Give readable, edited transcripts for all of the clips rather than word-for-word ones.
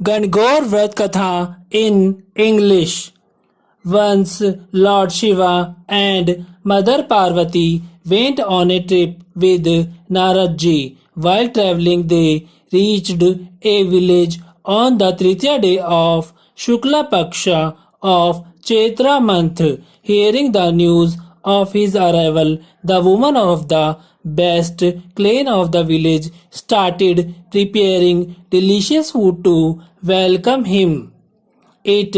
Gangor Vrat Katha in English. Once Lord Shiva and Mother Parvati went on a trip with Naradji. While traveling, they reached a village on the Tritiya day of Shukla Paksha of Chaitra month. Hearing the news of his arrival, the woman of the best clan of the village started preparing delicious food to welcome him. It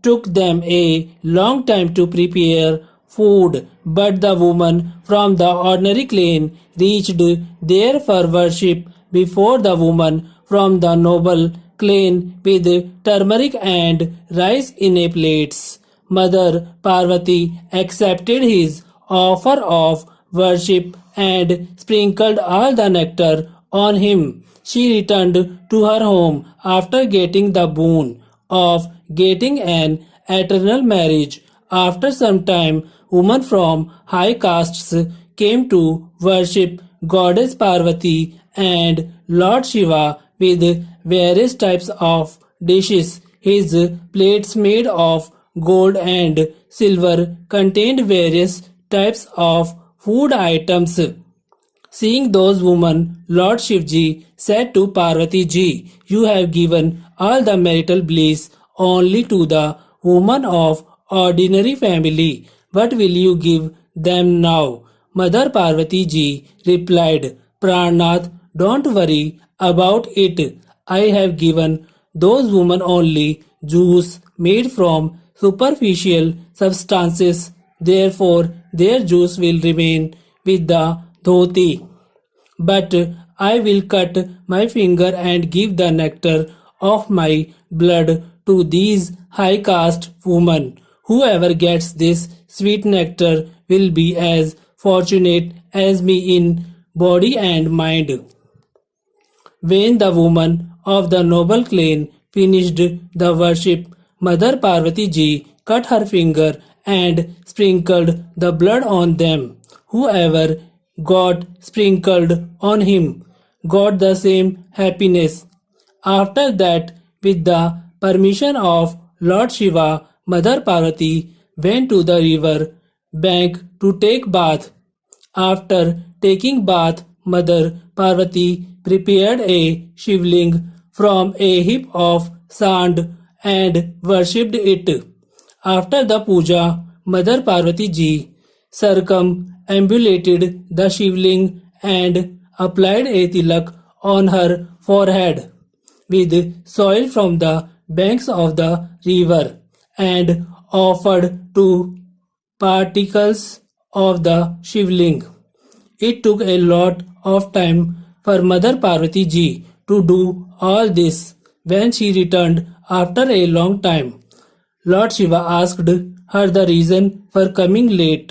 took them a long time to prepare food, but the woman from the ordinary clan reached there for worship before the woman from the noble clan with turmeric and rice in a plates. Mother Parvati accepted his offer of worship and sprinkled all the nectar on him. She returned to her home after getting the boon of getting an eternal marriage. After some time, women from high castes came to worship Goddess Parvati and Lord Shiva with various types of dishes. His plates made of gold and silver contained various types of food items. Seeing those women, Lord Shivji said to Parvati Ji, "You have given all the marital bliss only to the woman of ordinary family. What will you give them now?" Mother Parvati Ji replied, "Pranath, don't worry about it. I have given those women only juice made from superficial substances. Therefore, their juice will remain with the dhoti. But I will cut my finger and give the nectar of my blood to these high caste women. Whoever gets this sweet nectar will be as fortunate as me in body and mind." When the woman of the noble clan finished the worship, Mother Parvati Ji cut her finger and sprinkled the blood on them. Whoever got sprinkled on him got the same happiness. After that, with the permission of Lord Shiva, Mother Parvati went to the river bank to take bath. After taking bath, Mother Parvati prepared a shivling from a heap of sand and worshipped it. After the puja, Mother Parvati Ji circumambulated the shivling and applied a tilak on her forehead with soil from the banks of the river and offered two particles of the shivling. It took a lot of time for Mother Parvati Ji to do all this. When she returned after a long time, Lord Shiva asked her the reason for coming late.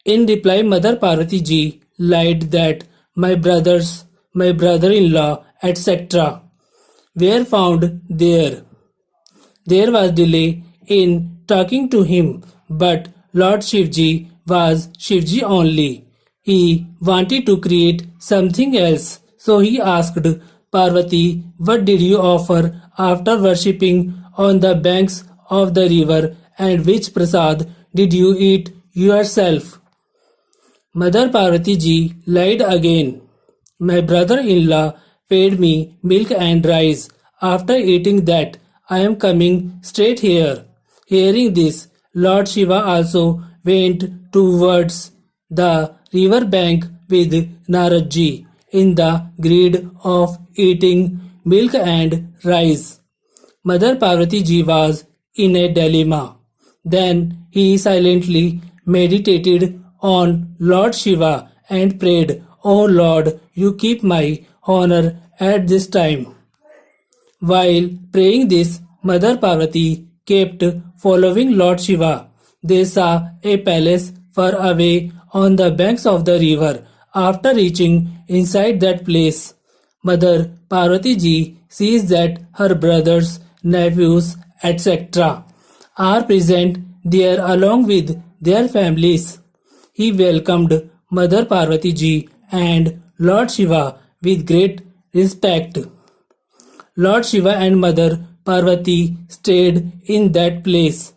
In reply, Mother Parvati Ji lied that my brothers, my brother-in-law, etc. were found there. There was delay in talking to him, but Lord Shivji was Shivji only. He wanted to create something else, so he asked Parvati, "What did you offer after worshipping on the banks of the river, and which prasad did you eat yourself?" Mother Parvati Ji lied again. "My brother-in-law fed me milk and rice. After eating that, I am coming straight here." Hearing this, Lord Shiva also went towards the river bank with Naradji in the greed of eating milk and rice. Mother Parvati Ji was in a dilemma. Then he silently meditated on Lord Shiva and prayed, "O Lord, you keep my honor at this time." While praying this, Mother Parvati kept following Lord Shiva. They saw a palace far away on the banks of the river. After reaching inside that place, Mother Parvati Ji sees that her brothers, nephews, etc. are present there along with their families. He welcomed Mother Parvati Ji and Lord Shiva with great respect. Lord Shiva and Mother Parvati stayed in that place.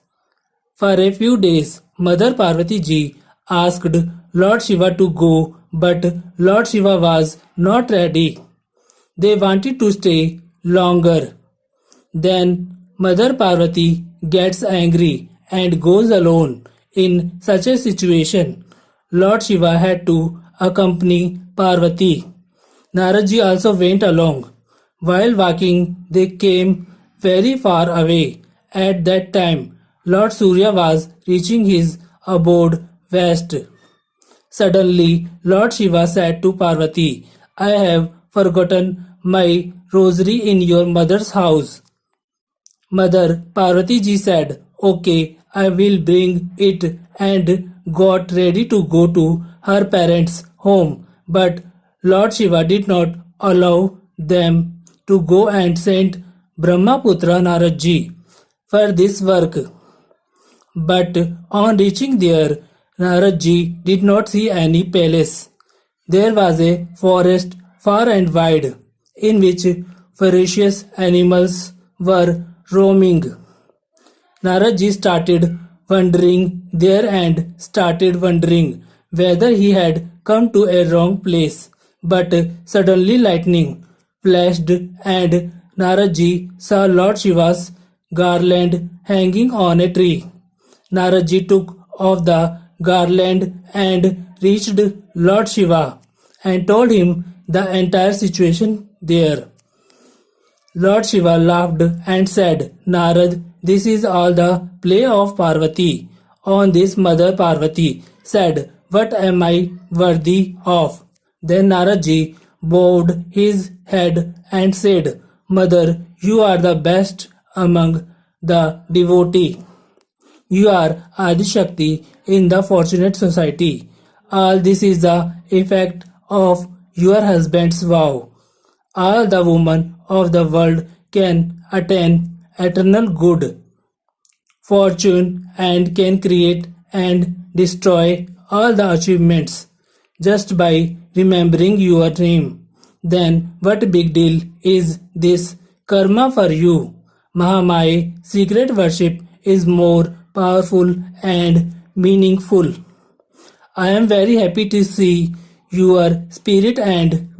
For a few days, Mother Parvati ji asked Lord Shiva to go, but Lord Shiva was not ready. They wanted to stay longer. Then Mother Parvati gets angry and goes alone. In such a situation, Lord Shiva had to accompany Parvati. Naradji also went along. While walking, they came very far away. At that time, Lord Surya was reaching his abode west. Suddenly, Lord Shiva said to Parvati, I have forgotten my rosary in your mother's house. Mother Parvati ji said, Okay, I will bring it, and got ready to go to her parents' home. But Lord Shiva did not allow them to go and sent Brahmaputra Naradji for this work. But on reaching there, Naradji did not see any palace. There was a forest far and wide, in which ferocious animals were roaming. Naradji started wandering there and started wondering whether he had come to a wrong place. But suddenly lightning flashed and Naradji saw Lord Shiva's garland hanging on a tree. Naradji took off the garland and reached Lord Shiva and told him the entire situation there. Lord Shiva laughed and said, Narad, this is all the play of Parvati. On this Mother Parvati said, What am I worthy of? Then Naradji bowed his head and said, Mother, you are the best among the devotee. You are Adi Shakti in the fortunate society. All this is the effect of your husband's vow. All the women of the world can attain eternal good fortune and can create and destroy all the achievements just by remembering your name. Then what big deal is this karma for you? Mahamaya secret worship is more powerful and meaningful. I am very happy to see your spirit and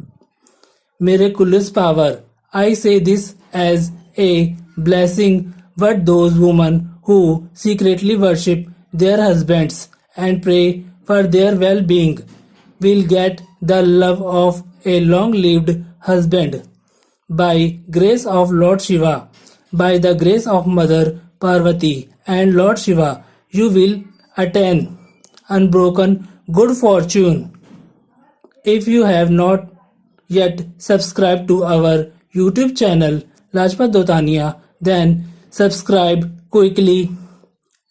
miraculous power. I say this as a blessing, but those women who secretly worship their husbands and pray for their well-being will get the love of a long-lived husband. By grace of Lord Shiva, by the grace of Mother Parvati and Lord Shiva, you will attain unbroken good fortune. If you have not yet subscribed to our YouTube channel Lajpat Dotania, then subscribe quickly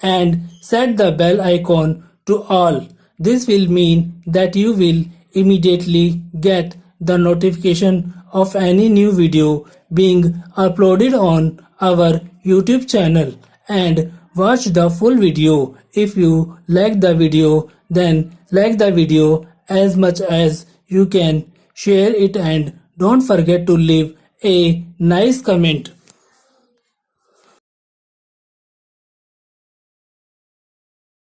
and set the bell icon to all. This will mean that you will immediately get the notification of any new video being uploaded on our YouTube channel, and watch the full video. If you like the video, then like the video as much as you can, share it, and don't forget to leave a nice comment.